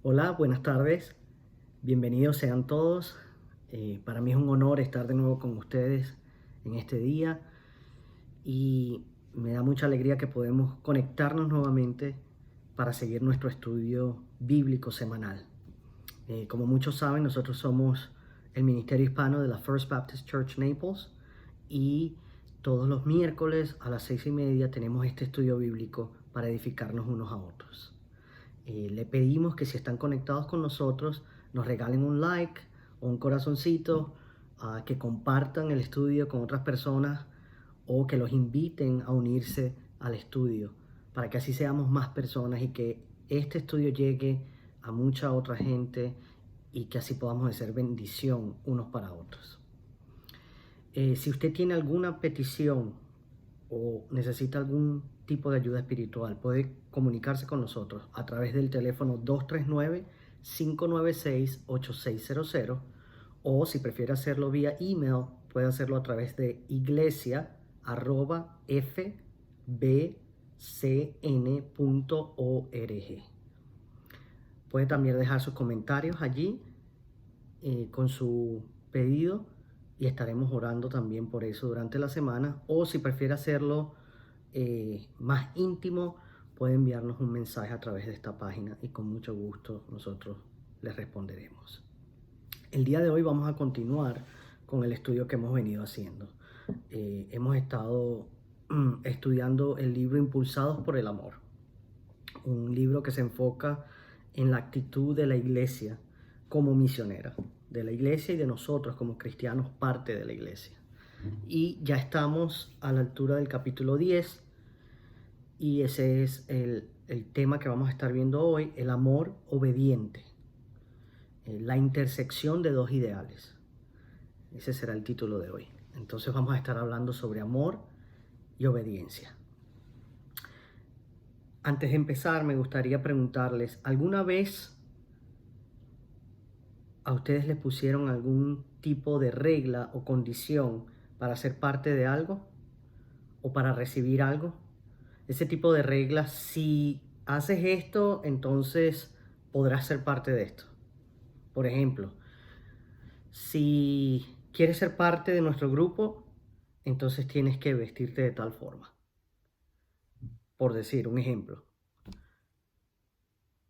Hola, buenas tardes. Bienvenidos sean todos. Para mí es un honor estar de nuevo con ustedes en este día y me da mucha alegría que podemos conectarnos nuevamente para seguir nuestro estudio bíblico semanal. Como muchos saben, nosotros somos el Ministerio Hispano de la First Baptist Church Naples y todos los miércoles a las 6:30 tenemos este estudio bíblico para edificarnos unos a otros. Le pedimos que si están conectados con nosotros, nos regalen un like o un corazoncito, que compartan el estudio con otras personas o que los inviten a unirse al estudio para que así seamos más personas y que este estudio llegue a mucha otra gente y que así podamos hacer bendición unos para otros. Si usted tiene alguna petición o necesita algún tipo de ayuda espiritual, puede comunicarse con nosotros a través del teléfono 239-596-8600 o si prefiere hacerlo vía email, puede hacerlo a través de iglesia@fbcn.org. Puede también dejar sus comentarios allí con su pedido y estaremos orando también por eso durante la semana. O si prefiere hacerlo más íntimo, puede enviarnos un mensaje a través de esta página y con mucho gusto nosotros les responderemos. El día de hoy vamos a continuar con el estudio que hemos venido haciendo. Hemos estado estudiando el libro Impulsados por el Amor, un libro que se enfoca en la actitud de la iglesia como misionera, de la iglesia y de nosotros como cristianos, parte de la iglesia. Y ya estamos a la altura del capítulo 10 y ese es el tema que vamos a estar viendo hoy, el amor obediente, la intersección de dos ideales. Ese será el título de hoy. Entonces vamos a estar hablando sobre amor y obediencia. Antes de empezar, me gustaría preguntarles, ¿alguna vez a ustedes les pusieron algún tipo de regla o condición para ser parte de algo o para recibir algo? Ese tipo de reglas, si haces esto, entonces podrás ser parte de esto. Por ejemplo, si quieres ser parte de nuestro grupo, entonces tienes que vestirte de tal forma. Por decir un ejemplo.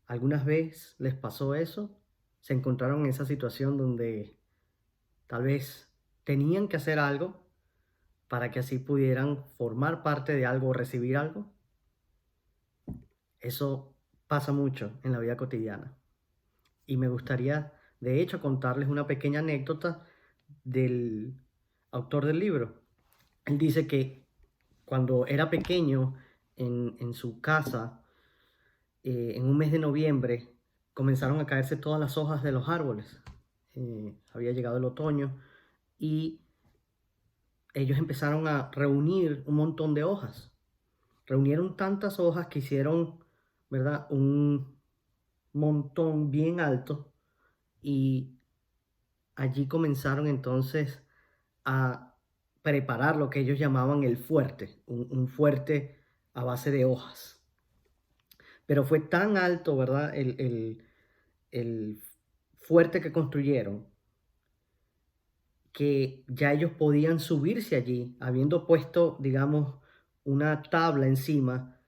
¿Algunas veces les pasó eso? ¿Se encontraron en esa situación donde tal vez tenían que hacer algo para que así pudieran formar parte de algo o recibir algo? Eso pasa mucho en la vida cotidiana. Y me gustaría, de hecho, contarles una pequeña anécdota del autor del libro. Él dice que cuando era pequeño en su casa, en un mes de noviembre, comenzaron a caerse todas las hojas de los árboles. Había llegado el otoño y ellos empezaron a reunir un montón de hojas. Reunieron tantas hojas que hicieron, ¿verdad? Un montón bien alto y allí comenzaron entonces a preparar lo que ellos llamaban el fuerte, un fuerte a base de hojas. Pero fue tan alto, ¿verdad? El fuerte que construyeron que ya ellos podían subirse allí, habiendo puesto, digamos, una tabla encima,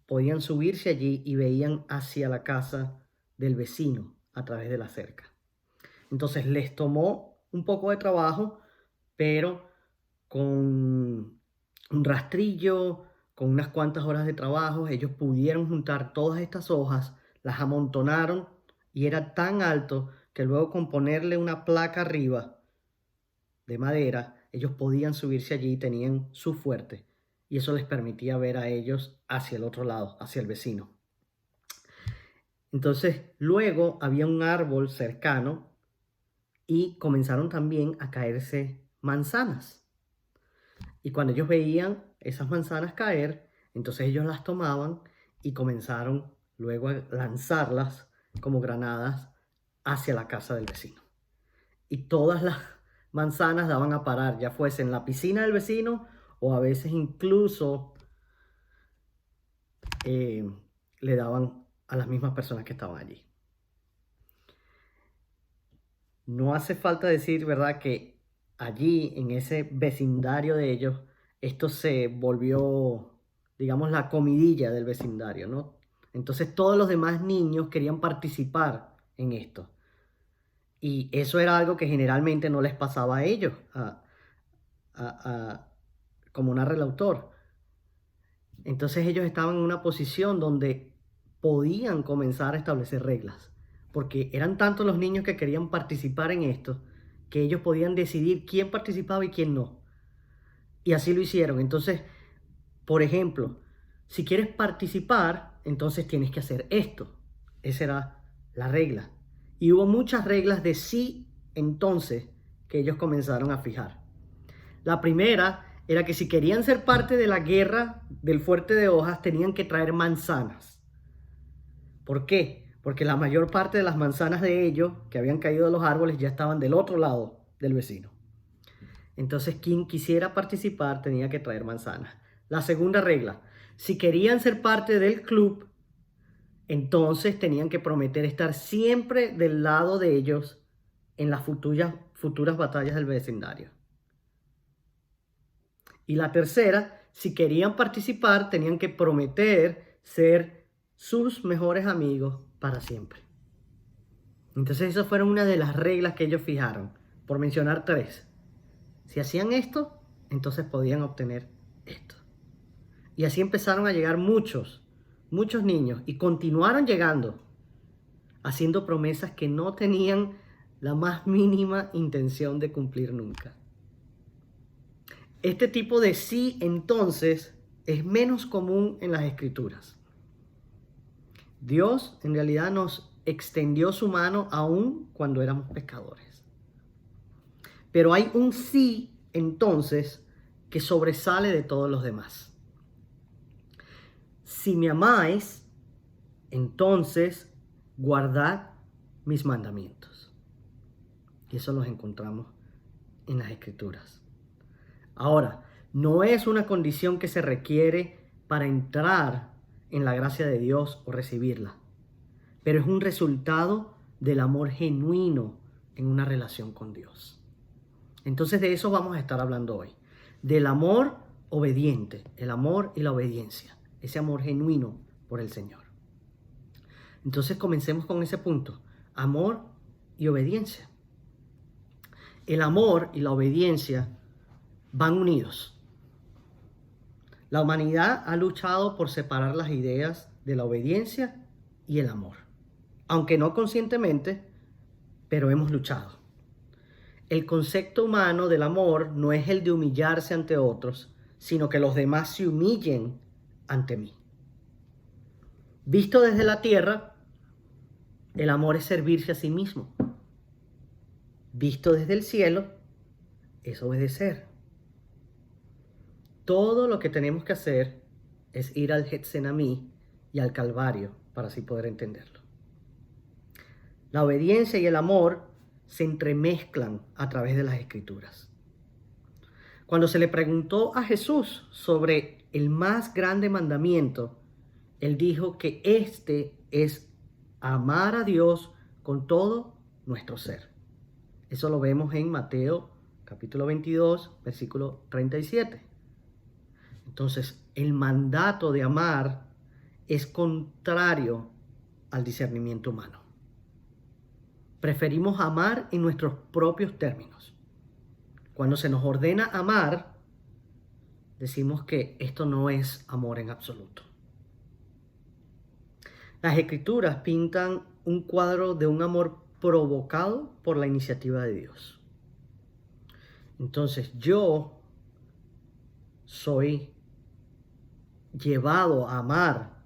podían subirse allí y veían hacia la casa del vecino a través de la cerca. Entonces les tomó un poco de trabajo, pero con un rastrillo, con unas cuantas horas de trabajo, ellos pudieron juntar todas estas hojas, las amontonaron y era tan alto que luego con ponerle una placa arriba de madera, ellos podían subirse allí y tenían su fuerte. Y eso les permitía ver a ellos hacia el otro lado, hacia el vecino. Entonces, luego había un árbol cercano y comenzaron también a caerse manzanas. Y cuando ellos veían esas manzanas caer, entonces ellos las tomaban y comenzaron luego a lanzarlas como granadas hacia la casa del vecino. Y todas las manzanas daban a parar, ya fuese en la piscina del vecino o a veces incluso le daban a las mismas personas que estaban allí. No hace falta decir, ¿verdad?, que allí, en ese vecindario de ellos, esto se volvió, digamos, la comidilla del vecindario, ¿no? Entonces todos los demás niños querían participar en esto. Y eso era algo que generalmente no les pasaba a ellos, a- como narra el autor. Entonces ellos estaban en una posición donde podían comenzar a establecer reglas, porque eran tantos los niños que querían participar en esto, que ellos podían decidir quién participaba y quién no. Y así lo hicieron. Entonces, por ejemplo, si quieres participar, entonces tienes que hacer esto. Esa era la regla. Y hubo muchas reglas de sí entonces que ellos comenzaron a fijar. La primera era que si querían ser parte de la guerra del fuerte de hojas, tenían que traer manzanas. ¿Por qué? Porque la mayor parte de las manzanas de ellos, que habían caído de los árboles, ya estaban del otro lado del vecino. Entonces, quien quisiera participar tenía que traer manzanas. La segunda regla, si querían ser parte del club, entonces tenían que prometer estar siempre del lado de ellos en las futuras batallas del vecindario. Y la tercera, si querían participar, tenían que prometer ser sus mejores amigos para siempre. Entonces esas fueron una de las reglas que ellos fijaron, por mencionar tres. Si hacían esto, entonces podían obtener esto. Y así empezaron a llegar muchos niños y continuaron llegando, haciendo promesas que no tenían la más mínima intención de cumplir nunca. Este tipo de sí, entonces, es menos común en las escrituras. Dios en realidad nos extendió su mano aún cuando éramos pecadores. Pero hay un sí, entonces, que sobresale de todos los demás. Si me amáis, entonces guardad mis mandamientos. Y eso los encontramos en las escrituras. Ahora, no es una condición que se requiere para entrar en la gracia de Dios o recibirla, pero es un resultado del amor genuino en una relación con Dios. Entonces de eso vamos a estar hablando hoy, del amor obediente, el amor y la obediencia, ese amor genuino por el Señor. Entonces comencemos con ese punto, amor y obediencia. El amor y la obediencia van unidos. La humanidad ha luchado por separar las ideas de la obediencia y el amor, aunque no conscientemente, pero hemos luchado. El concepto humano del amor no es el de humillarse ante otros, sino que los demás se humillen ante mí. Visto desde la tierra, el amor es servirse a sí mismo. Visto desde el cielo, es obedecer. Todo lo que tenemos que hacer es ir al Getsemaní y al Calvario para así poder entenderlo. La obediencia y el amor se entremezclan a través de las Escrituras. Cuando se le preguntó a Jesús sobre el más grande mandamiento, él dijo que este es amar a Dios con todo nuestro ser. Eso lo vemos en Mateo capítulo 22, versículo 37. Entonces, el mandato de amar es contrario al discernimiento humano. Preferimos amar en nuestros propios términos. Cuando se nos ordena amar, decimos que esto no es amor en absoluto. Las escrituras pintan un cuadro de un amor provocado por la iniciativa de Dios. Entonces yo soy llevado a amar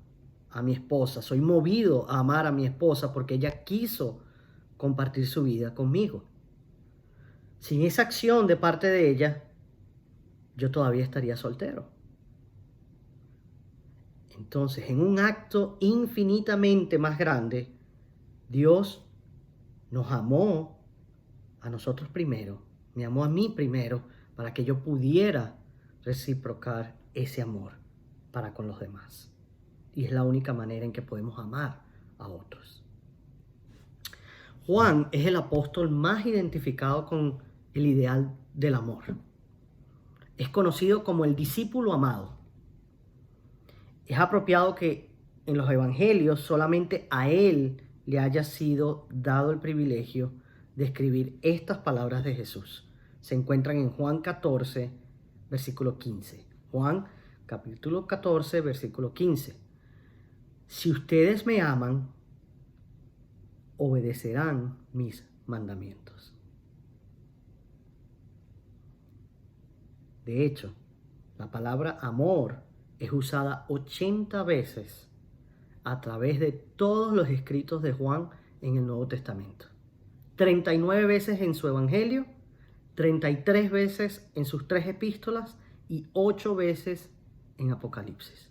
a mi esposa, soy movido a amar a mi esposa porque ella quiso compartir su vida conmigo. Sin esa acción de parte de ella, yo todavía estaría soltero. Entonces, en un acto infinitamente más grande, Dios nos amó a nosotros primero, me amó a mí primero, para que yo pudiera reciprocar ese amor para con los demás. Y es la única manera en que podemos amar a otros. Juan es el apóstol más identificado con el ideal del amor. Es conocido como el discípulo amado. Es apropiado que en los evangelios solamente a él le haya sido dado el privilegio de escribir estas palabras de Jesús. Se encuentran en Juan 14, versículo 15. Juan capítulo 14, versículo 15. Si ustedes me aman, obedecerán mis mandamientos. De hecho, la palabra amor es usada 80 veces a través de todos los escritos de Juan en el Nuevo Testamento. 39 veces en su Evangelio, 33 veces en sus 3 epístolas y 8 veces en Apocalipsis.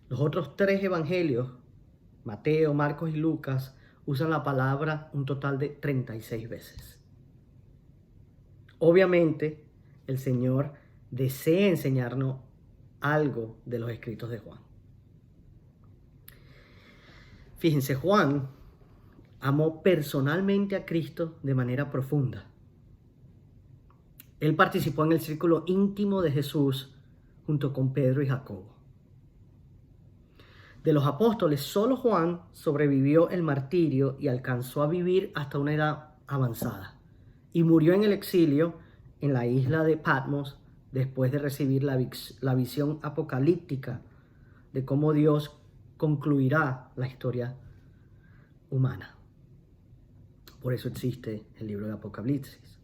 Los otros 3 evangelios, Mateo, Marcos y Lucas, usan la palabra un total de 36 veces. Obviamente, el Señor desea enseñarnos algo de los escritos de Juan. Fíjense, Juan amó personalmente a Cristo de manera profunda. Él participó en el círculo íntimo de Jesús junto con Pedro y Jacobo. De los apóstoles, solo Juan sobrevivió el martirio y alcanzó a vivir hasta una edad avanzada. Y murió en el exilio en la isla de Patmos después de recibir la visión apocalíptica de cómo Dios concluirá la historia humana. Por eso existe el libro de Apocalipsis.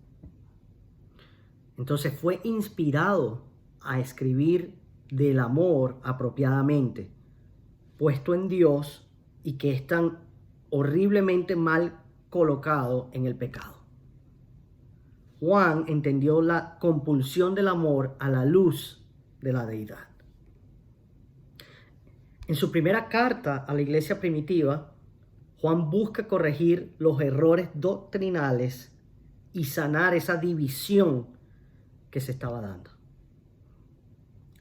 Entonces fue inspirado a escribir del amor apropiadamente, puesto en Dios y que es tan horriblemente mal colocado en el pecado. Juan entendió la compulsión del amor a la luz de la deidad. En su primera carta a la iglesia primitiva, Juan busca corregir los errores doctrinales y sanar esa división que se estaba dando.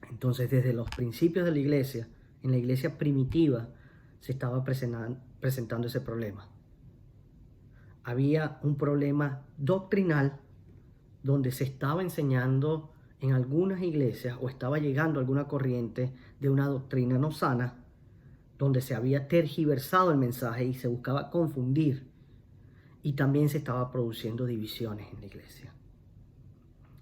Entonces, desde los principios de la iglesia, en la iglesia primitiva, se estaba presentando ese problema. Había un problema doctrinal donde se estaba enseñando en algunas iglesias o estaba llegando alguna corriente de una doctrina no sana, donde se había tergiversado el mensaje y se buscaba confundir, y también se estaba produciendo divisiones en la iglesia.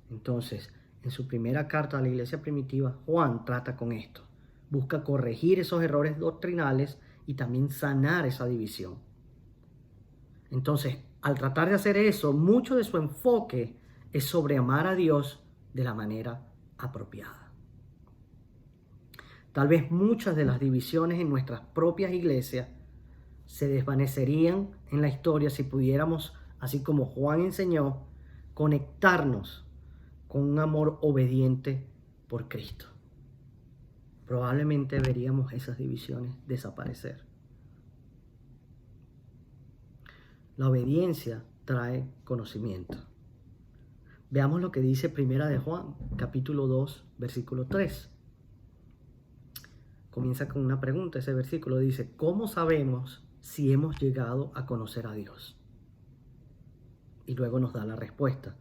Entonces, en su primera carta a la iglesia primitiva, Juan trata con esto. Busca corregir esos errores doctrinales y también sanar esa división. Entonces, al tratar de hacer eso, mucho de su enfoque es sobre amar a Dios de la manera apropiada. Tal vez muchas de las divisiones en nuestras propias iglesias se desvanecerían en la historia si pudiéramos, así como Juan enseñó, conectarnos con un amor obediente por Cristo. Probablemente veríamos esas divisiones desaparecer. La obediencia trae conocimiento. Veamos lo que dice Primera de Juan, capítulo 2, versículo 3. Comienza con una pregunta, ese versículo dice: ¿cómo sabemos si hemos llegado a conocer a Dios? Y luego nos da la respuesta: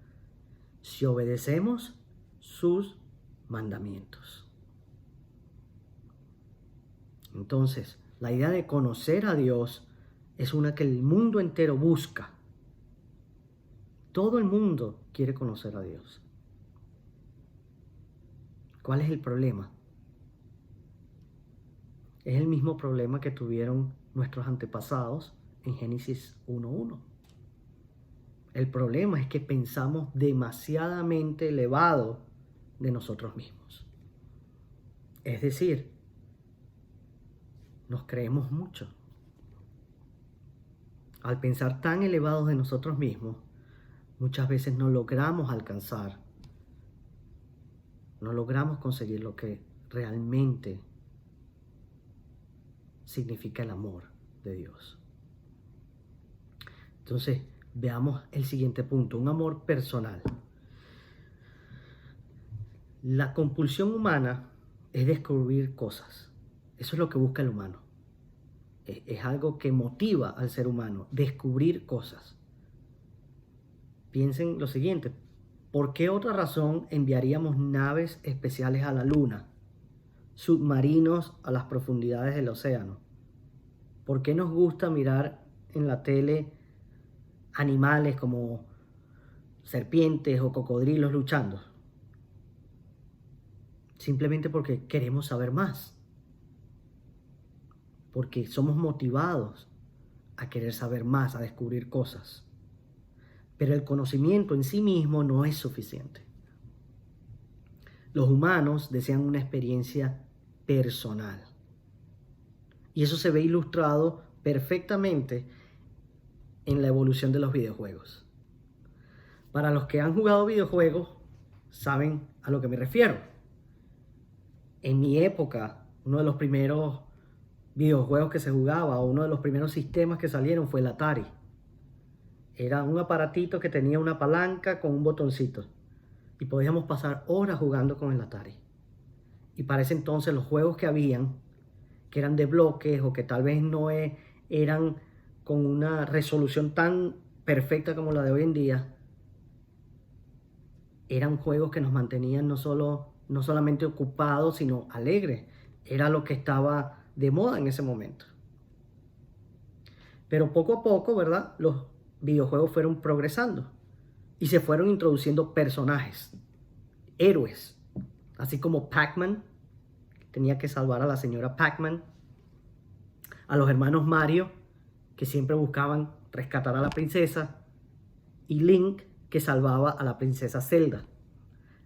si obedecemos sus mandamientos. Entonces, la idea de conocer a Dios es una que el mundo entero busca. Todo el mundo quiere conocer a Dios. ¿Cuál es el problema? Es el mismo problema que tuvieron nuestros antepasados en Génesis 1:1. El problema es que pensamos demasiadamente elevado de nosotros mismos. Es decir, nos creemos mucho. Al pensar tan elevados de nosotros mismos, muchas veces no logramos alcanzar, no logramos conseguir lo que realmente significa el amor de Dios. Entonces, veamos el siguiente punto, un amor personal. La compulsión humana es descubrir cosas. Eso es lo que busca el humano. Es algo que motiva al ser humano, descubrir cosas. Piensen lo siguiente, ¿por qué otra razón enviaríamos naves especiales a la Luna, submarinos a las profundidades del océano? ¿Por qué nos gusta mirar en la tele animales como serpientes o cocodrilos luchando? Simplemente porque queremos saber más. Porque somos motivados a querer saber más, a descubrir cosas. Pero el conocimiento en sí mismo no es suficiente. Los humanos desean una experiencia personal. Y eso se ve ilustrado perfectamente en la evolución de los videojuegos. Para los que han jugado videojuegos, saben a lo que me refiero. En mi época, uno de los primeros videojuegos que se jugaba, o uno de los primeros sistemas que salieron, fue el Atari. Era un aparatito que tenía una palanca con un botoncito. Y podíamos pasar horas jugando con el Atari. Y para ese entonces los juegos que habían, que eran de bloques o que tal vez no eran con una resolución tan perfecta como la de hoy en día, eran juegos que nos mantenían no solamente ocupados, sino alegres. Era lo que estaba de moda en ese momento. Pero poco a poco, ¿verdad? Los videojuegos fueron progresando y se fueron introduciendo personajes, héroes, así como Pac-Man, tenía que salvar a la señora Pac-Man, a los hermanos Mario, que siempre buscaban rescatar a la princesa, y Link, que salvaba a la princesa Zelda.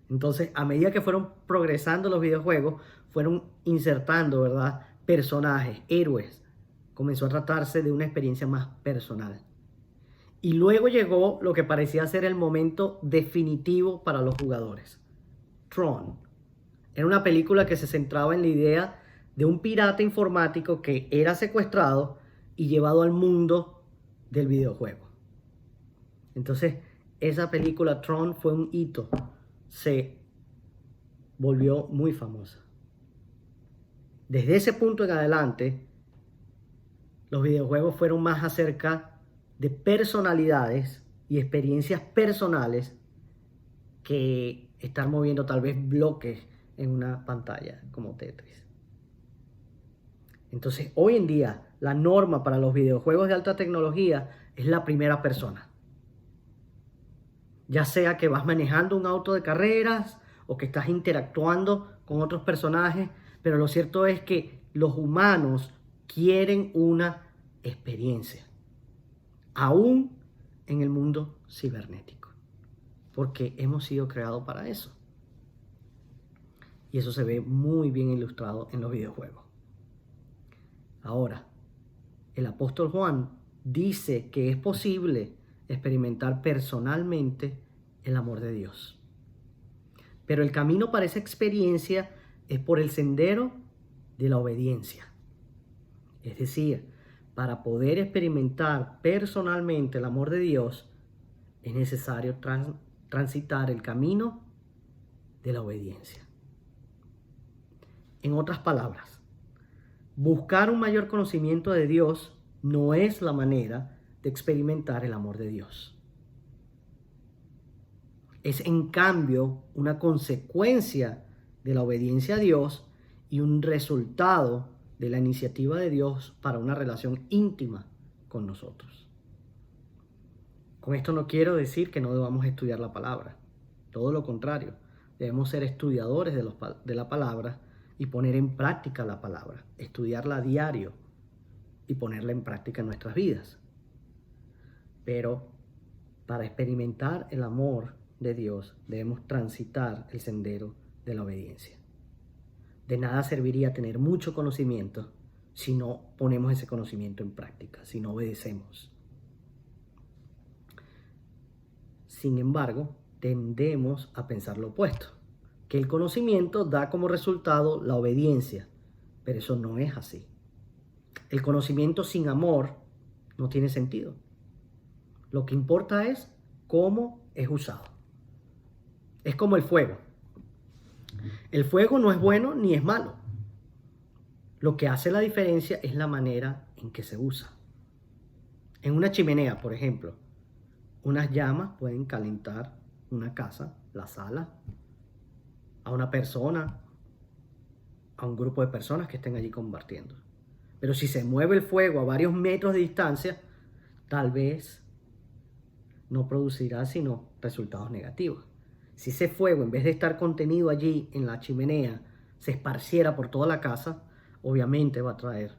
Entonces, a medida que fueron progresando los videojuegos, fueron insertando, ¿verdad?, personajes, héroes. Comenzó a tratarse de una experiencia más personal. Y luego llegó lo que parecía ser el momento definitivo para los jugadores. Tron. Era una película que se centraba en la idea de un pirata informático que era secuestrado y llevado al mundo del videojuego. Entonces, esa película Tron fue un hito. Se volvió muy famosa. Desde ese punto en adelante, los videojuegos fueron más acerca de personalidades y experiencias personales que estar moviendo tal vez bloques en una pantalla como Tetris. Entonces, hoy en día, la norma para los videojuegos de alta tecnología es la primera persona. Ya sea que vas manejando un auto de carreras o que estás interactuando con otros personajes, pero lo cierto es que los humanos quieren una experiencia, aún en el mundo cibernético, porque hemos sido creados para eso. Y eso se ve muy bien ilustrado en los videojuegos. Ahora, el apóstol Juan dice que es posible experimentar personalmente el amor de Dios. Pero el camino para esa experiencia es por el sendero de la obediencia. Es decir, para poder experimentar personalmente el amor de Dios, es necesario transitar el camino de la obediencia. En otras palabras, buscar un mayor conocimiento de Dios no es la manera de experimentar el amor de Dios. Es en cambio una consecuencia de la obediencia a Dios y un resultado de la iniciativa de Dios para una relación íntima con nosotros. Con esto no quiero decir que no debamos estudiar la palabra. Todo lo contrario, debemos ser estudiadores de la palabra y poner en práctica la palabra, estudiarla a diario y ponerla en práctica en nuestras vidas. Pero para experimentar el amor de Dios debemos transitar el sendero de la obediencia. De nada serviría tener mucho conocimiento si no ponemos ese conocimiento en práctica, si no obedecemos. Sin embargo, tendemos a pensar lo opuesto, que el conocimiento da como resultado la obediencia, pero eso no es así. El conocimiento sin amor no tiene sentido. Lo que importa es cómo es usado. Es como el fuego. El fuego no es bueno ni es malo. Lo que hace la diferencia es la manera en qué se usa. En una chimenea, por ejemplo, unas llamas pueden calentar una casa, la sala, a una persona, a un grupo de personas que estén allí compartiendo. Pero si se mueve el fuego a varios metros de distancia, tal vez no producirá sino resultados negativos. Si ese fuego, en vez de estar contenido allí en la chimenea, se esparciera por toda la casa, obviamente va a traer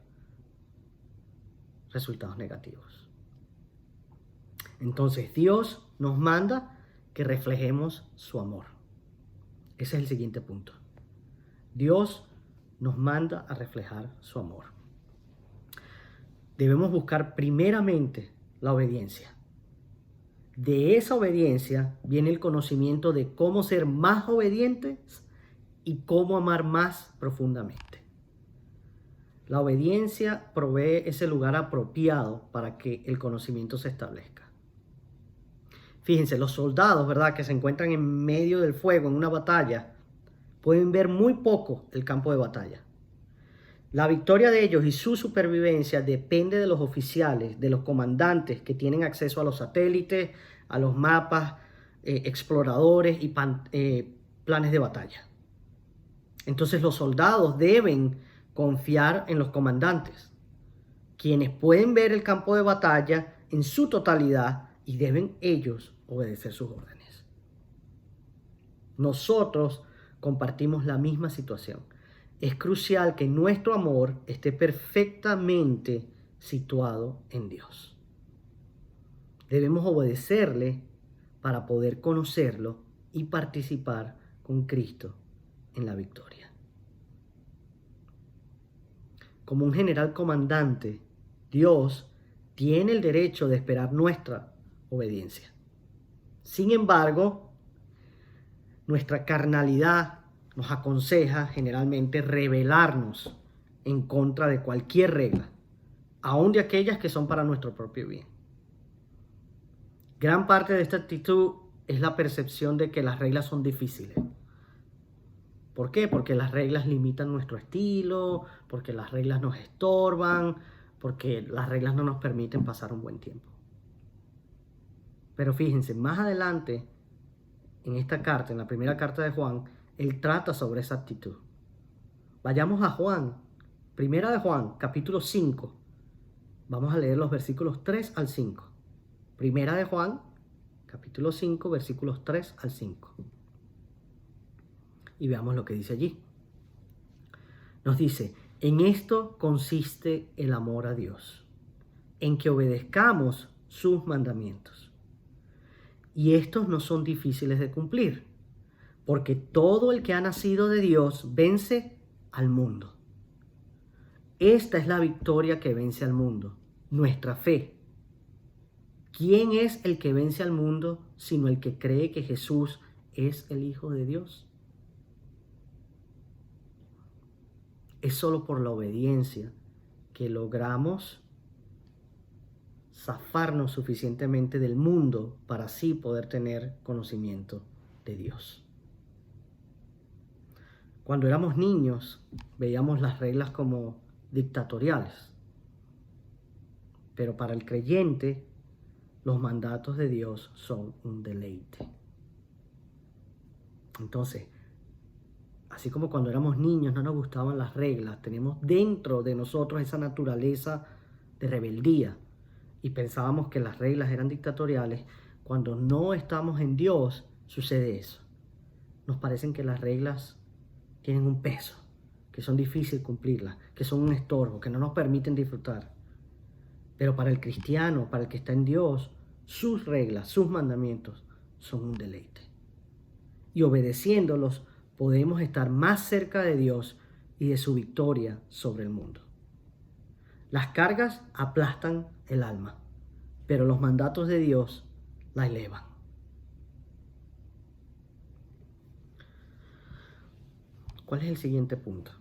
resultados negativos. Entonces Dios nos manda que reflejemos su amor. Ese es el siguiente punto. Dios nos manda a reflejar su amor. Debemos buscar primeramente la obediencia. De esa obediencia viene el conocimiento de cómo ser más obedientes y cómo amar más profundamente. La obediencia provee ese lugar apropiado para que el conocimiento se establezca. Fíjense, los soldados, ¿verdad?, que se encuentran en medio del fuego en una batalla, pueden ver muy poco el campo de batalla. La victoria de ellos y su supervivencia depende de los oficiales, de los comandantes que tienen acceso a los satélites, a los mapas, exploradores y planes de batalla. Entonces los soldados deben confiar en los comandantes, quienes pueden ver el campo de batalla en su totalidad y deben ellos obedecer sus órdenes. Nosotros compartimos la misma situación. Es crucial que nuestro amor esté perfectamente situado en Dios. Debemos obedecerle para poder conocerlo y participar con Cristo en la victoria. Como un general comandante, Dios tiene el derecho de esperar nuestra obediencia. Sin embargo, nuestra carnalidad nos aconseja generalmente rebelarnos en contra de cualquier regla, aun de aquellas que son para nuestro propio bien. Gran parte de esta actitud es la percepción de que las reglas son difíciles. ¿Por qué? Porque las reglas limitan nuestro estilo, porque las reglas nos estorban, porque las reglas no nos permiten pasar un buen tiempo. Pero fíjense, más adelante en esta carta, en la primera carta de Juan, él trata sobre esa actitud. Vayamos a Juan, primera de Juan, capítulo 5. Vamos a leer los versículos 3 al 5. Primera de Juan, capítulo 5, versículos 3 al 5. Y veamos lo que dice allí. Nos dice, en esto consiste el amor a Dios, en que obedezcamos sus mandamientos. Y estos no son difíciles de cumplir, porque todo el que ha nacido de Dios vence al mundo. Esta es la victoria que vence al mundo, nuestra fe. ¿Quién es el que vence al mundo sino el que cree que Jesús es el Hijo de Dios? Es solo por la obediencia que logramos zafarnos suficientemente del mundo para así poder tener conocimiento de Dios. Cuando éramos niños, veíamos las reglas como dictatoriales, pero para el creyente, los mandatos de Dios son un deleite. Entonces, así como cuando éramos niños no nos gustaban las reglas, tenemos dentro de nosotros esa naturaleza de rebeldía y pensábamos que las reglas eran dictatoriales. Cuando no estamos en Dios, sucede eso. Nos parecen que las reglas tienen un peso, que son difíciles cumplirlas, que son un estorbo, que no nos permiten disfrutar. Pero para el cristiano, para el que está en Dios, sus reglas, sus mandamientos son un deleite. Y obedeciéndolos, podemos estar más cerca de Dios y de su victoria sobre el mundo. Las cargas aplastan el alma, pero los mandatos de Dios la elevan. ¿Cuál es el siguiente punto?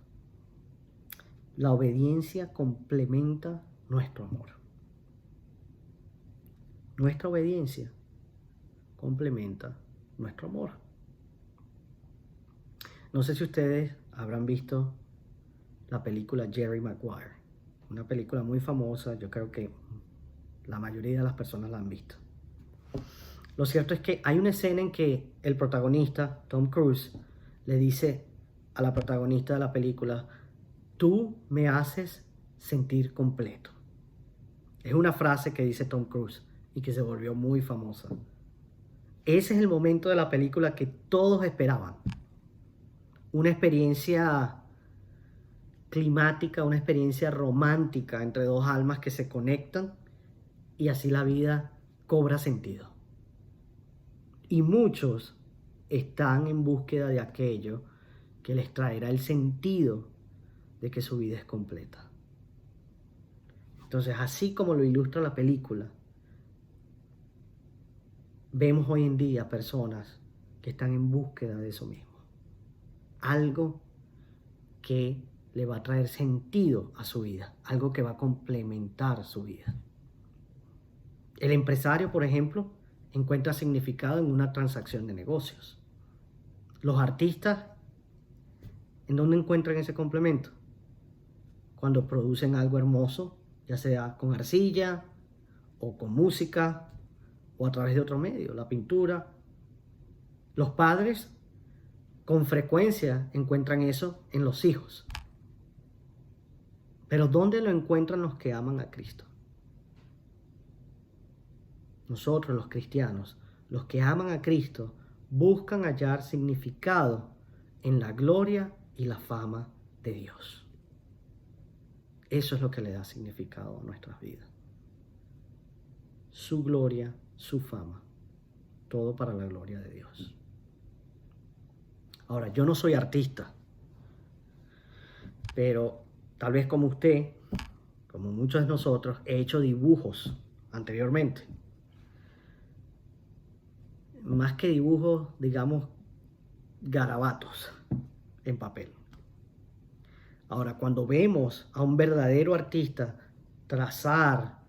La obediencia complementa nuestro amor. Nuestra obediencia complementa nuestro amor. No sé si ustedes habrán visto la película Jerry Maguire. una película muy famosa, yo creo que la mayoría de las personas la han visto. Lo cierto es que hay una escena en que el protagonista, Tom Cruise, le dice a la protagonista de la película: tú me haces sentir completo. Es una frase que dice Tom Cruise y que se volvió muy famosa. Ese es el momento de la película que todos esperaban. Una experiencia climática, una experiencia romántica entre dos almas que se conectan y así la vida cobra sentido. Y muchos están en búsqueda de aquello que les traerá el sentido de que su vida es completa. Entonces, así como lo ilustra la película, vemos hoy en día personas que están en búsqueda de eso mismo. Algo que le va a traer sentido a su vida, algo que va a complementar su vida. El empresario, por ejemplo, encuentra significado en una transacción de negocios. Los artistas, ¿en dónde encuentran ese complemento? Cuando producen algo hermoso, ya sea con arcilla o con música o a través de otro medio, la pintura. Los padres con frecuencia encuentran eso en los hijos. Pero ¿dónde lo encuentran los que aman a Cristo? Nosotros, los cristianos, los que aman a Cristo, buscan hallar significado en la gloria y la fama de Dios. Eso es lo que le da significado a nuestras vidas. Su gloria, su fama, todo para la gloria de Dios. Ahora, yo no soy artista, pero tal vez como usted, como muchos de nosotros, he hecho dibujos anteriormente. Más que dibujos, digamos, garabatos en papel. Ahora, cuando vemos a un verdadero artista trazar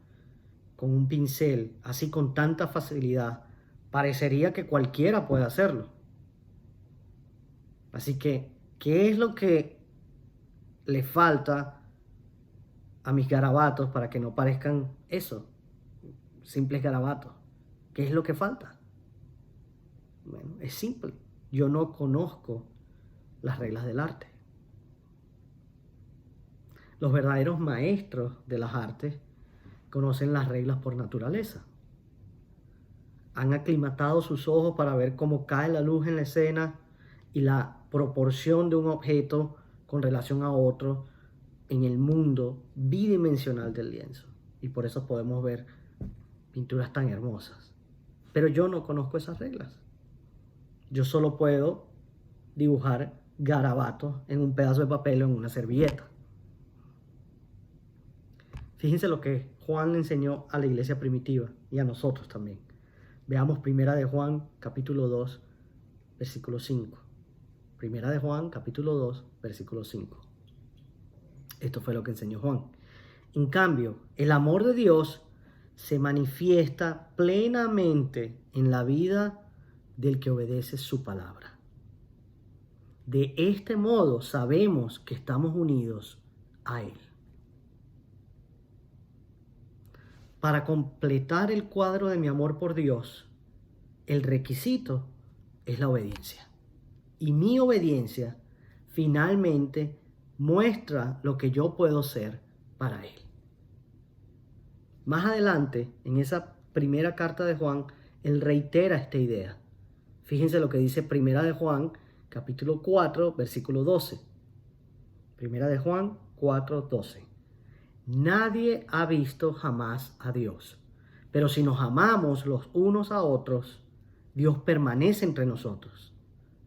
con un pincel, así con tanta facilidad, parecería que cualquiera puede hacerlo. Así que, ¿qué es lo que le falta a mis garabatos para que no parezcan eso? Simples garabatos. ¿Qué es lo que falta? Bueno, es simple. Yo no conozco las reglas del arte. Los verdaderos maestros de las artes conocen las reglas por naturaleza. Han aclimatado sus ojos para ver cómo cae la luz en la escena y la proporción de un objeto con relación a otro en el mundo bidimensional del lienzo. Y por eso podemos ver pinturas tan hermosas. Pero yo no conozco esas reglas. Yo solo puedo dibujar garabatos en un pedazo de papel o en una servilleta. Fíjense lo que Juan le enseñó a la iglesia primitiva y a nosotros también. Veamos Primera de Juan, capítulo 2, versículo 5. Primera de Juan, capítulo 2, versículo 5. Esto fue lo que enseñó Juan. En cambio, el amor de Dios se manifiesta plenamente en la vida del que obedece su palabra. De este modo sabemos que estamos unidos a Él. Para completar el cuadro de mi amor por Dios, el requisito es la obediencia. Y mi obediencia finalmente muestra lo que yo puedo ser para Él. Más adelante, en esa primera carta de Juan, él reitera esta idea. Fíjense lo que dice Primera de Juan, capítulo 4, versículo 12. Primera de Juan 4, 12. Nadie ha visto jamás a Dios, pero si nos amamos los unos a otros, Dios permanece entre nosotros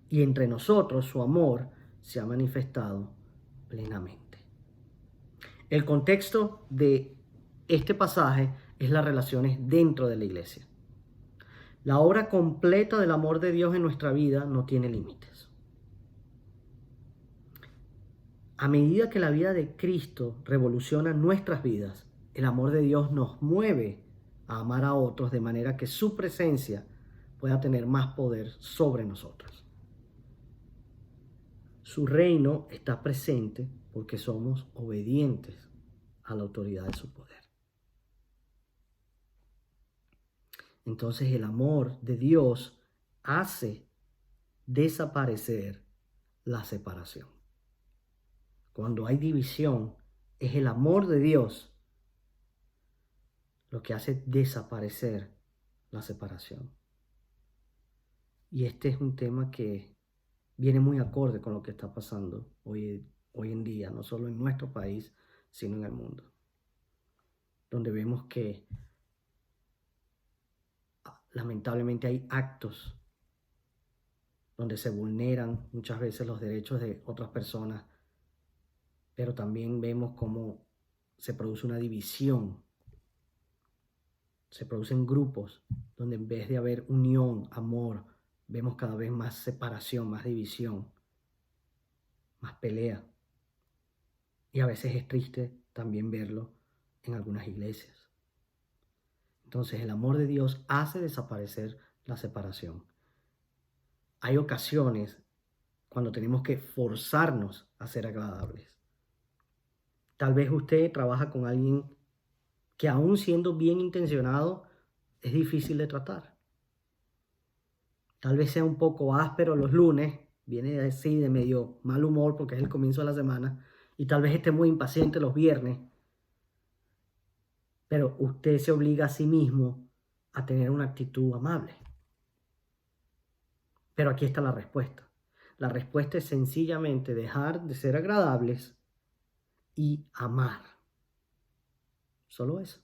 y entre nosotros su amor se ha manifestado plenamente. El contexto de este pasaje es las relaciones dentro de la iglesia. La obra completa del amor de Dios en nuestra vida no tiene límites. A medida que la vida de Cristo revoluciona nuestras vidas, el amor de Dios nos mueve a amar a otros de manera que su presencia pueda tener más poder sobre nosotros. Su reino está presente porque somos obedientes a la autoridad de su poder. Entonces el amor de Dios hace desaparecer la separación. Cuando hay división, es el amor de Dios lo que hace desaparecer la separación. Y este es un tema que viene muy acorde con lo que está pasando hoy en día, no solo en nuestro país, sino en el mundo, donde vemos que lamentablemente hay actos donde se vulneran muchas veces los derechos de otras personas, pero también vemos cómo se produce una división, se producen grupos donde en vez de haber unión, amor, vemos cada vez más separación, más división, más pelea. Y a veces es triste también verlo en algunas iglesias. Entonces el amor de Dios hace desaparecer la separación. Hay ocasiones cuando tenemos que forzarnos a ser agradables. Tal vez usted trabaja con alguien que aún siendo bien intencionado es difícil de tratar. Tal vez sea un poco áspero los lunes, viene así de medio mal humor porque es el comienzo de la semana, y tal vez esté muy impaciente los viernes, pero usted se obliga a sí mismo a tener una actitud amable. Pero aquí está la respuesta. La respuesta es sencillamente dejar de ser agradables y amar. Solo eso.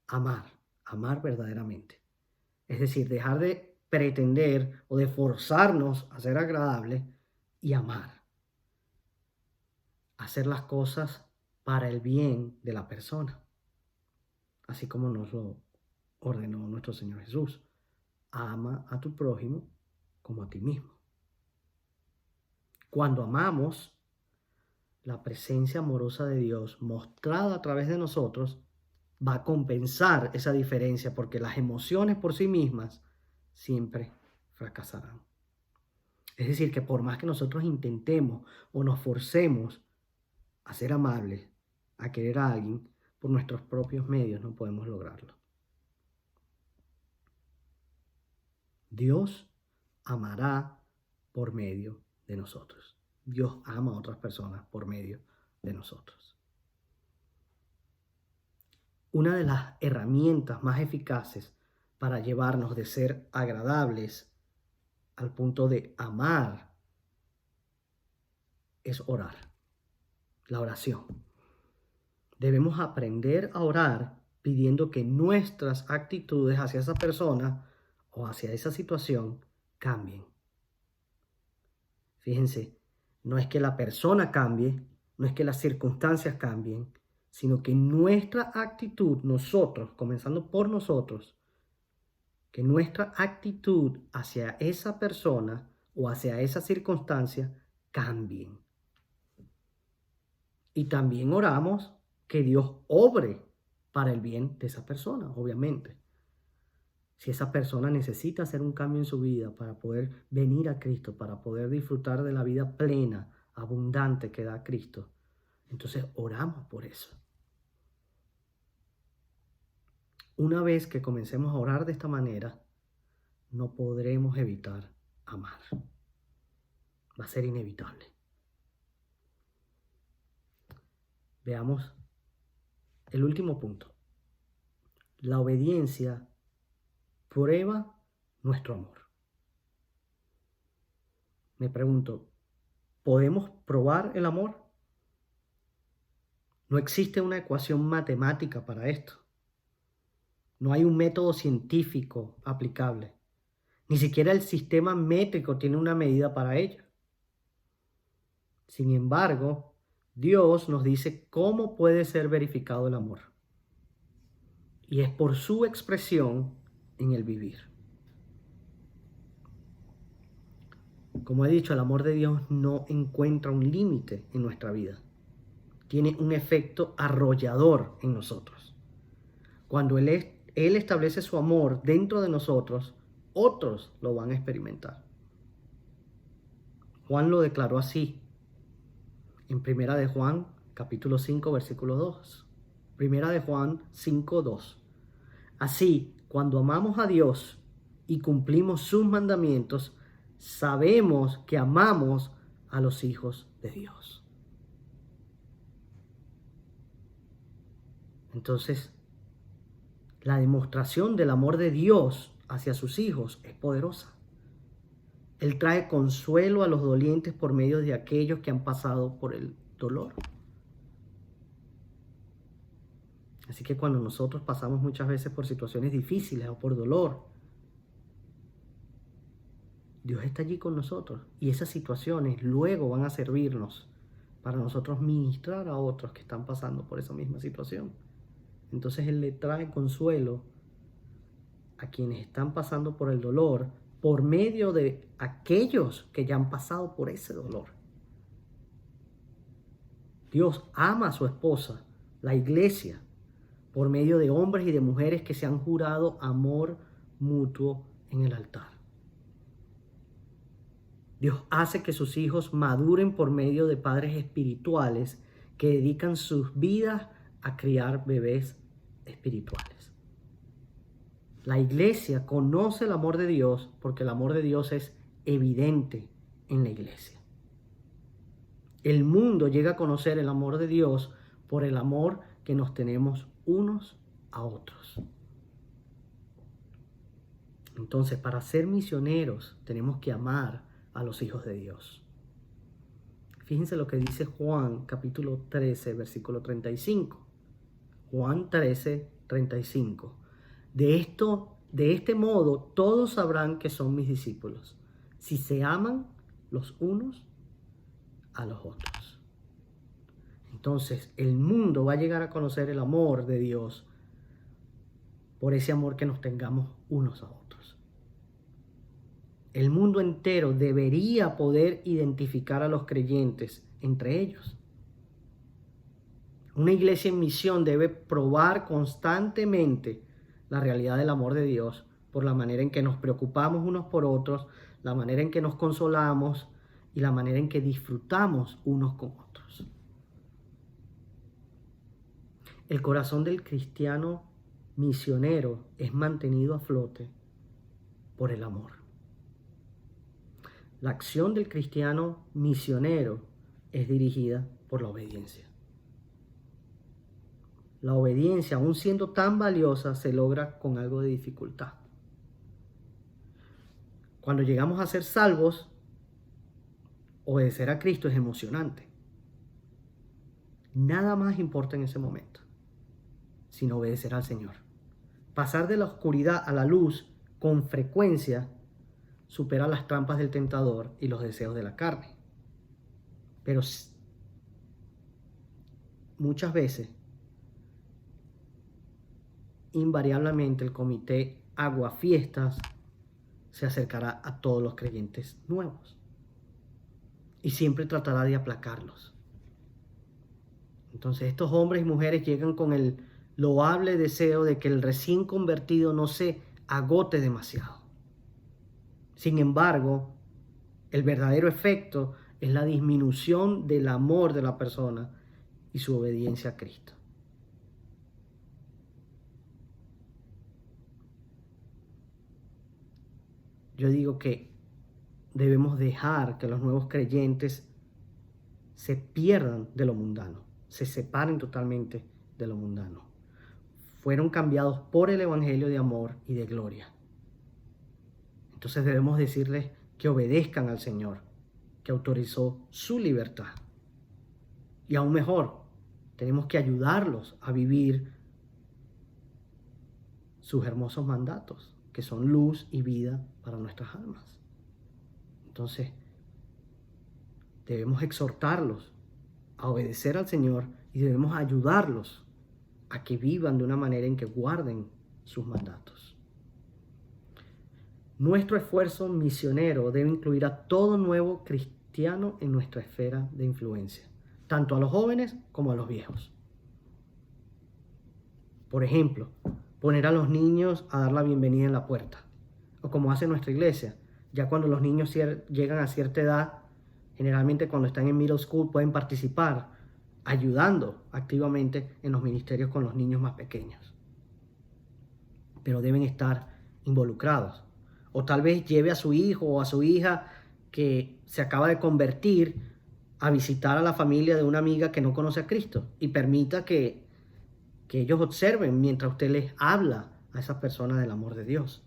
Amar verdaderamente. Es decir, dejar de pretender o de forzarnos a ser agradables y amar. Hacer las cosas para el bien de la persona. Así como nos lo ordenó nuestro Señor Jesús. Ama a tu prójimo como a ti mismo. Cuando amamos, la presencia amorosa de Dios mostrada a través de nosotros va a compensar esa diferencia, porque las emociones por sí mismas siempre fracasarán. Es decir, que por más que nosotros intentemos o nos forcemos a ser amables, a querer a alguien, por nuestros propios medios no podemos lograrlo. Dios amará por medio de nosotros. Dios ama a otras personas por medio de nosotros. Una de las herramientas más eficaces para llevarnos de ser agradables al punto de amar es orar. La oración. Debemos aprender a orar pidiendo que nuestras actitudes hacia esa persona o hacia esa situación cambien. Fíjense, no es que la persona cambie, no es que las circunstancias cambien, sino que nuestra actitud, nosotros, comenzando por nosotros, que nuestra actitud hacia esa persona o hacia esa circunstancia cambien. Y también oramos que Dios obre para el bien de esa persona, obviamente. Si esa persona necesita hacer un cambio en su vida para poder venir a Cristo, para poder disfrutar de la vida plena, abundante que da Cristo, entonces oramos por eso. Una vez que comencemos a orar de esta manera, no podremos evitar amar. Va a ser inevitable. Veamos el último punto. La obediencia prueba nuestro amor. Me pregunto, ¿podemos probar el amor? No existe una ecuación matemática para esto. No hay un método científico aplicable. Ni siquiera el sistema métrico tiene una medida para ello. Sin embargo, Dios nos dice cómo puede ser verificado el amor. Y es por su expresión en el vivir. Como he dicho, el amor de Dios no encuentra un límite en nuestra vida. Tiene un efecto arrollador en nosotros. Cuando Él establece su amor dentro de nosotros, otros lo van a experimentar. Juan lo declaró así en 1 de Juan, capítulo 5, versículo 2. Primera de Juan 5:2. Así, cuando amamos a Dios y cumplimos sus mandamientos, sabemos que amamos a los hijos de Dios. Entonces, la demostración del amor de Dios hacia sus hijos es poderosa. Él trae consuelo a los dolientes por medio de aquellos que han pasado por el dolor. Así que cuando nosotros pasamos muchas veces por situaciones difíciles o por dolor, Dios está allí con nosotros y esas situaciones luego van a servirnos para nosotros ministrar a otros que están pasando por esa misma situación. Entonces Él le trae consuelo a quienes están pasando por el dolor por medio de aquellos que ya han pasado por ese dolor. Dios ama a su esposa, la iglesia, por medio de hombres y de mujeres que se han jurado amor mutuo en el altar. Dios hace que sus hijos maduren por medio de padres espirituales que dedican sus vidas a criar bebés espirituales. La iglesia conoce el amor de Dios porque el amor de Dios es evidente en la iglesia. El mundo llega a conocer el amor de Dios por el amor que nos tenemos unos a otros. Entonces, para ser misioneros tenemos que amar a los hijos de Dios. Fíjense lo que dice Juan capítulo 13, versículo 35. Juan 13, 35. De este modo todos sabrán que son mis discípulos, si se aman los unos a los otros. Entonces, el mundo va a llegar a conocer el amor de Dios por ese amor que nos tengamos unos a otros. El mundo entero debería poder identificar a los creyentes entre ellos. Una iglesia en misión debe probar constantemente la realidad del amor de Dios por la manera en que nos preocupamos unos por otros, la manera en que nos consolamos y la manera en que disfrutamos unos con otros. El corazón del cristiano misionero es mantenido a flote por el amor. La acción del cristiano misionero es dirigida por la obediencia. La obediencia, aun siendo tan valiosa, se logra con algo de dificultad. Cuando llegamos a ser salvos, obedecer a Cristo es emocionante. Nada más importa en ese momento, sino obedecer al Señor. Pasar de la oscuridad a la luz con frecuencia supera las trampas del tentador y los deseos de la carne. Pero muchas veces, invariablemente, el comité Aguafiestas se acercará a todos los creyentes nuevos y siempre tratará de aplacarlos. Entonces, estos hombres y mujeres llegan con el loable deseo de que el recién convertido no se agote demasiado. Sin embargo, el verdadero efecto es la disminución del amor de la persona y su obediencia a Cristo. Yo digo que debemos dejar que los nuevos creyentes se pierdan de lo mundano, se separen totalmente de lo mundano. Fueron cambiados por el evangelio de amor y de gloria. Entonces debemos decirles que obedezcan al Señor, que autorizó su libertad. Y aún mejor, tenemos que ayudarlos a vivir sus hermosos mandatos, que son luz y vida para nuestras almas. Entonces, debemos exhortarlos a obedecer al Señor y debemos ayudarlos a que vivan de una manera en que guarden sus mandatos. Nuestro esfuerzo misionero debe incluir a todo nuevo cristiano en nuestra esfera de influencia, tanto a los jóvenes como a los viejos. Por ejemplo, poner a los niños a dar la bienvenida en la puerta, o como hace nuestra iglesia, ya cuando los niños llegan a cierta edad, generalmente cuando están en middle school pueden participar ayudando activamente en los ministerios con los niños más pequeños. Pero deben estar involucrados. O tal vez lleve a su hijo o a su hija que se acaba de convertir a visitar a la familia de una amiga que no conoce a Cristo y permita que ellos observen mientras usted les habla a esas personas del amor de Dios.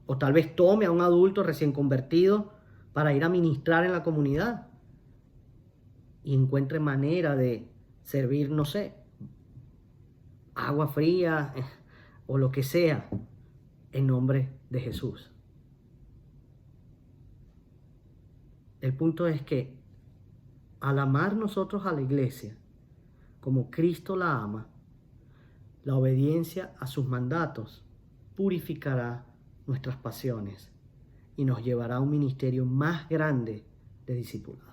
O tal vez tome a un adulto recién convertido para ir a ministrar en la comunidad y encuentre manera de servir, no sé, agua fría o lo que sea en nombre de Jesús. El punto es que al amar nosotros a la iglesia como Cristo la ama, la obediencia a sus mandatos purificará nuestras pasiones y nos llevará a un ministerio más grande de discipulado.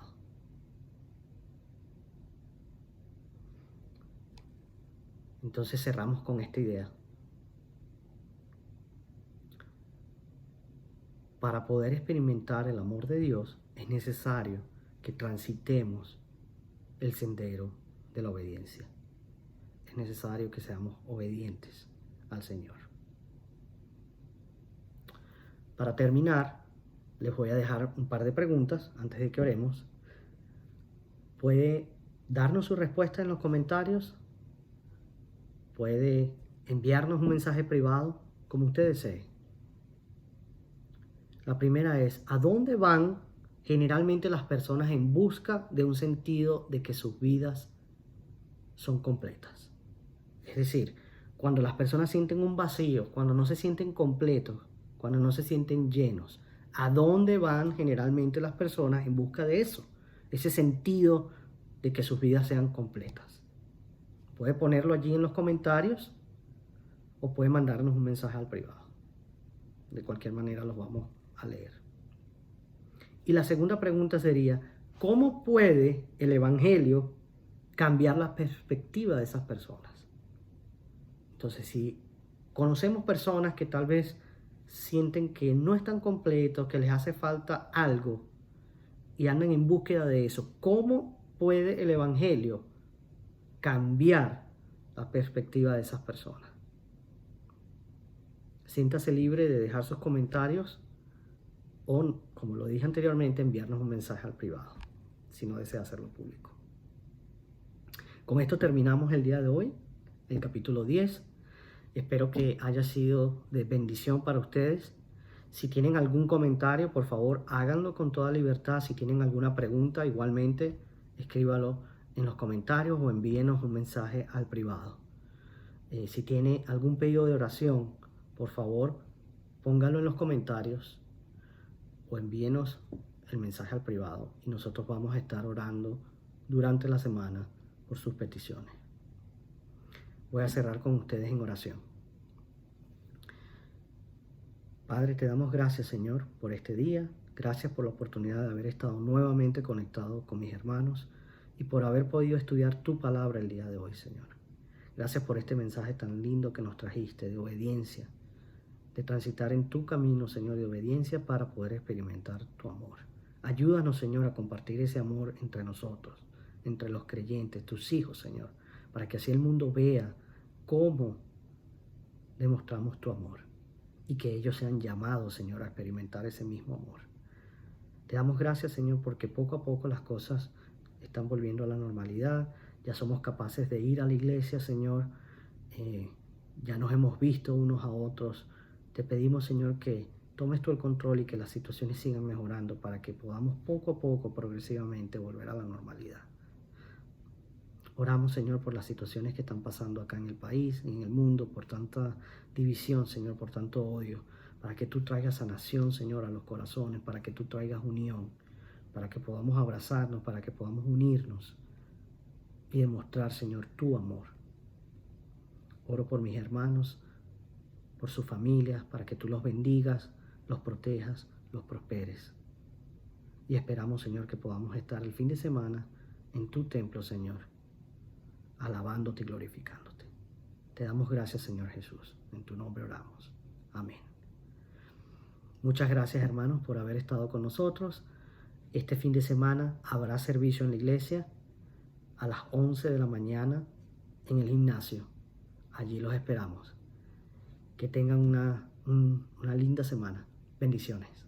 Entonces cerramos con esta idea. Para poder experimentar el amor de Dios es necesario que transitemos el sendero de la obediencia. Es necesario que seamos obedientes al Señor. Para terminar, les voy a dejar un par de preguntas antes de que oremos. Puede darnos su respuesta en los comentarios. Puede enviarnos un mensaje privado, como usted desee. La primera es, ¿a dónde van generalmente las personas en busca de un sentido de que sus vidas son completas? Es decir, cuando las personas sienten un vacío, cuando no se sienten completos, cuando no se sienten llenos, ¿a dónde van generalmente las personas en busca de eso? Ese sentido de que sus vidas sean completas. Puede ponerlo allí en los comentarios o puede mandarnos un mensaje al privado. De cualquier manera los vamos a leer. Y la segunda pregunta sería, ¿cómo puede el Evangelio cambiar la perspectiva de esas personas? Entonces, si conocemos personas que tal vez sienten que no están completos, que les hace falta algo y andan en búsqueda de eso, ¿cómo puede el Evangelio cambiar la perspectiva de esas personas? Siéntase libre de dejar sus comentarios o, como lo dije anteriormente, enviarnos un mensaje al privado, si no desea hacerlo público. Con esto terminamos el día de hoy, el capítulo 10. Espero que haya sido de bendición para ustedes. Si tienen algún comentario, por favor, háganlo con toda libertad. Si tienen alguna pregunta, igualmente, escríbalo en los comentarios o envíenos un mensaje al privado. Si tiene algún pedido de oración, por favor, póngalo en los comentarios o envíenos el mensaje al privado y nosotros vamos a estar orando durante la semana por sus peticiones. Voy a cerrar con ustedes en oración. Padre, te damos gracias, Señor, por este día. Gracias por la oportunidad de haber estado nuevamente conectado con mis hermanos y por haber podido estudiar tu palabra el día de hoy, Señor. Gracias por este mensaje tan lindo que nos trajiste de obediencia, de transitar en tu camino, Señor, de obediencia para poder experimentar tu amor. Ayúdanos, Señor, a compartir ese amor entre nosotros, entre los creyentes, tus hijos, Señor, para que así el mundo vea cómo demostramos tu amor y que ellos sean llamados, Señor, a experimentar ese mismo amor. Te damos gracias, Señor, porque poco a poco las cosas están volviendo a la normalidad. Ya somos capaces de ir a la iglesia, Señor. Ya nos hemos visto unos a otros. Te pedimos, Señor, que tomes tú el control y que las situaciones sigan mejorando para que podamos poco a poco, progresivamente, volver a la normalidad. Oramos, Señor, por las situaciones que están pasando acá en el país, en el mundo, por tanta división, Señor, por tanto odio, para que tú traigas sanación, Señor, a los corazones, para que tú traigas unión, para que podamos abrazarnos, para que podamos unirnos y demostrar, Señor, tu amor. Oro por mis hermanos, por sus familias, para que tú los bendigas, los protejas, los prosperes. Y esperamos, Señor, que podamos estar el fin de semana en tu templo, Señor, alabándote y glorificándote. Te damos gracias, Señor Jesús. En tu nombre oramos. Amén. Muchas gracias, hermanos, por haber estado con nosotros. Este fin de semana habrá servicio en la iglesia. a las 11 de la mañana en el gimnasio. Allí los esperamos. Que tengan una linda semana. Bendiciones.